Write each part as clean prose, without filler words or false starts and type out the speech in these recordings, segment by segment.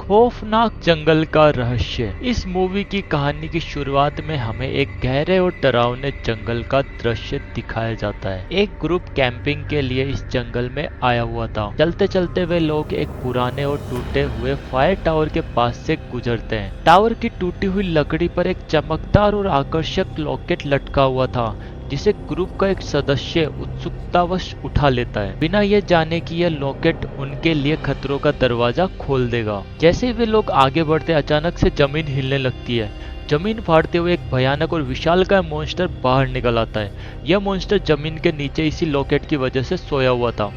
खौफनाक जंगल का रहस्य। इस मूवी की कहानी की शुरुआत में हमें एक गहरे और डरावने जंगल का दृश्य दिखाया जाता है। एक ग्रुप कैंपिंग के लिए इस जंगल में आया हुआ था। चलते चलते वे लोग एक पुराने और टूटे हुए फायर टावर के पास से गुजरते हैं। टावर की टूटी हुई लकड़ी पर एक चमकदार और आकर्षक लॉकेट लटका हुआ था, जिसे ग्रुप का एक सदस्य उत्सुकतावश उठा लेता है, बिना ये जाने कि यह लॉकेट उनके लिए खतरों का दरवाजा खोल देगा। जैसे ही वे लोग आगे बढ़ते, अचानक से जमीन हिलने लगती है। जमीन फाड़ते हुए एक भयानक और विशालकाय मॉन्स्टर बाहर निकल आता है। यह मॉन्स्टर जमीन के नीचे इसी लॉकेट की वजह से सोया हुआ था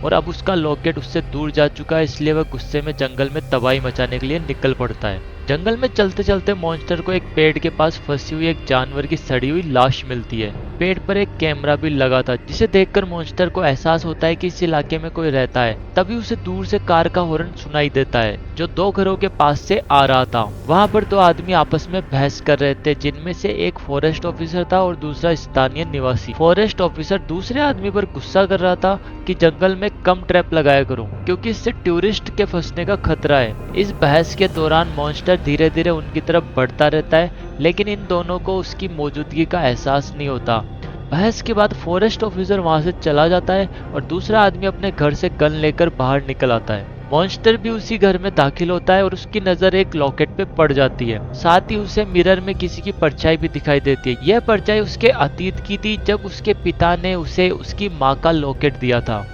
और अब उसका लॉकेट उससे दूर जा चुका है, इसलिए वह गुस्से में जंगल में तबाही मचाने के लिए निकल पड़ता है। जंगल में चलते चलते मॉन्स्टर को एक पेड़ के पास फंसी हुई एक जानवर की सड़ी हुई लाश मिलती है। पेड़ पर एक कैमरा भी लगा था, जिसे देखकर मॉन्स्टर को एहसास होता है कि इस इलाके में कोई रहता है। तभी उसे दूर से कार का हॉर्न सुनाई देता है, जो 2 घरों के पास से आ रहा था। वहाँ पर 2 आदमी आपस में बहस कर रहे थे, जिनमें से एक फॉरेस्ट ऑफिसर था और दूसरा स्थानीय निवासी। फॉरेस्ट ऑफिसर दूसरे आदमी पर गुस्सा कर रहा था कि जंगल में कम ट्रैप लगाया करो, क्योंकि इससे टूरिस्ट के फंसने का खतरा है। इस बहस के दौरान मॉन्स्टर धीरे धीरे उनकी तरफ बढ़ता रहता है, लेकिन इन दोनों को उसकी मौजूदगी का एहसास नहीं होता। बहस के बाद फॉरेस्ट ऑफिसर वहां से चला जाता है और दूसरा आदमी अपने घर से गन लेकर बाहर निकल आता है। मॉन्स्टर भी उसी घर में दाखिल होता है और उसकी नजर एक लॉकेट पे पड़ जाती है। साथ ही उसे मिरर में किसी की परछाई भी दिखाई देती है। यह परछाई उसके अतीत की थी, जब उसके पिता ने उसे उसकी माँ का लॉकेट दिया था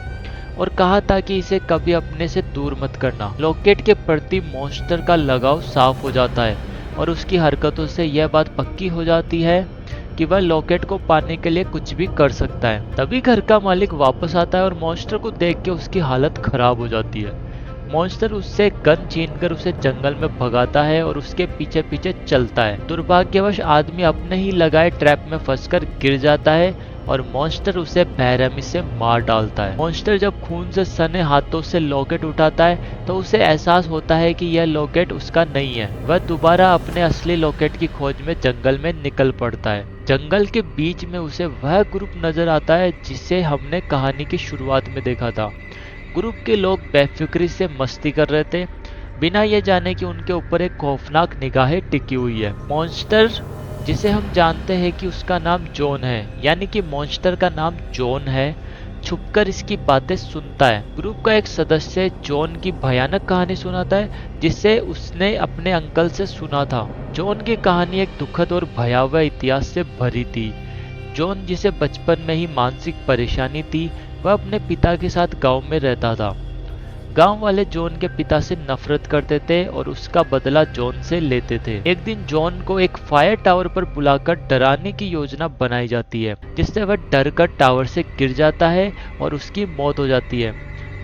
और कहा था कि इसे कभी अपने से दूर मत करना। लॉकेट के प्रति मॉन्स्टर का लगाव साफ हो जाता है और उसकी हरकतों से यह बात पक्की हो जाती है कि वह लॉकेट को पाने के लिए कुछ भी कर सकता है। तभी घर का मालिक वापस आता है और मॉन्स्टर को देख के उसकी हालत खराब हो जाती है। मॉन्स्टर उससे गन छीनकर उसे जंगल में भगाता है और उसके पीछे पीछे चलता है। दुर्भाग्यवश आदमी अपने ही लगाए ट्रैप में फंसकर गिर जाता है और मॉन्स्टर उसे बेरहमी से मार डालता है। मॉन्स्टर जब खून से सने हाथों से लॉकेट उठाता है तो उसे एहसास होता है कि यह लॉकेट उसका नहीं है। वह दोबारा अपने असली लॉकेट की खोज में जंगल में निकल पड़ता है। जंगल के बीच में उसे वह ग्रुप नजर आता है जिसे हमने कहानी की शुरुआत में देखा था। ग्रुप के लोग बेफिक्री से मस्ती कर रहे थे, बिना ये जाने कि उनके ऊपर एक खौफनाक निगाहें टिकी हुई है। मॉन्स्टर, जिसे हम जानते हैं कि उसका नाम जॉन है, यानी कि मॉन्स्टर का नाम जॉन है, छुपकर इसकी बातें सुनता है। ग्रुप का एक सदस्य जॉन की भयानक कहानी सुनाता है, जिसे उसने अपने अंकल से सुना था। जॉन की कहानी एक दुखद और भयावह इतिहास से भरी थी। जॉन, जिसे बचपन में ही मानसिक परेशानी थी, वह अपने पिता के साथ गांव में रहता था। गांव वाले जॉन के पिता से नफरत करते थे और उसका बदला जॉन से लेते थे। एक दिन जॉन को एक फायर टावर पर बुलाकर डराने की योजना बनाई जाती है, जिससे वह डर कर टावर से गिर जाता है और उसकी मौत हो जाती है।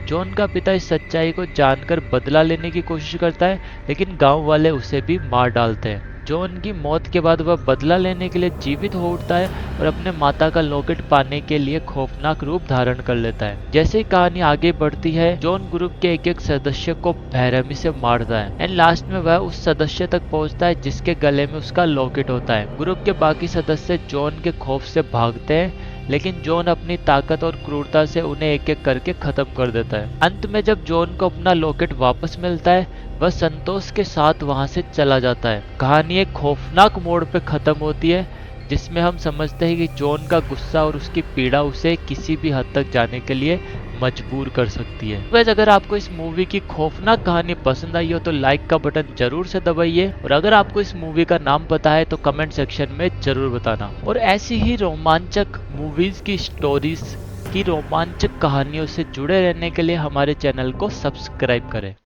जॉन का पिता इस सच्चाई को जानकर बदला लेने की कोशिश करता है, लेकिन गांव वाले उसे भी मार डालते हैं। जॉन की मौत के बाद वह बदला लेने के लिए जीवित हो उठता है और अपने माता का लॉकेट पाने के लिए खौफनाक रूप धारण कर लेता है। जैसे ही कहानी आगे बढ़ती है, जॉन ग्रुप के एक एक सदस्य को बेरहमी से मारता है एंड लास्ट में वह उस सदस्य तक पहुंचता है जिसके गले में उसका लॉकेट होता है। ग्रुप के बाकी सदस्य जॉन के खौफ से भागते हैं, लेकिन जॉन अपनी ताकत और क्रूरता से उन्हें एक एक करके खत्म कर देता है। अंत में जब जॉन को अपना लॉकेट वापस मिलता है, वह संतोष के साथ वहां से चला जाता है। कहानी एक खौफनाक मोड़ पे खत्म होती है, जिसमें हम समझते हैं कि जॉन का गुस्सा और उसकी पीड़ा उसे किसी भी हद तक जाने के लिए मजबूर कर सकती है। वैसे अगर आपको इस मूवी की खौफनाक कहानी पसंद आई हो तो लाइक का बटन जरूर से दबाइए, और अगर आपको इस मूवी का नाम पता है तो कमेंट सेक्शन में जरूर बताना। और ऐसी ही रोमांचक मूवीज की स्टोरीज की रोमांचक कहानियों से जुड़े रहने के लिए हमारे चैनल को सब्सक्राइब करें।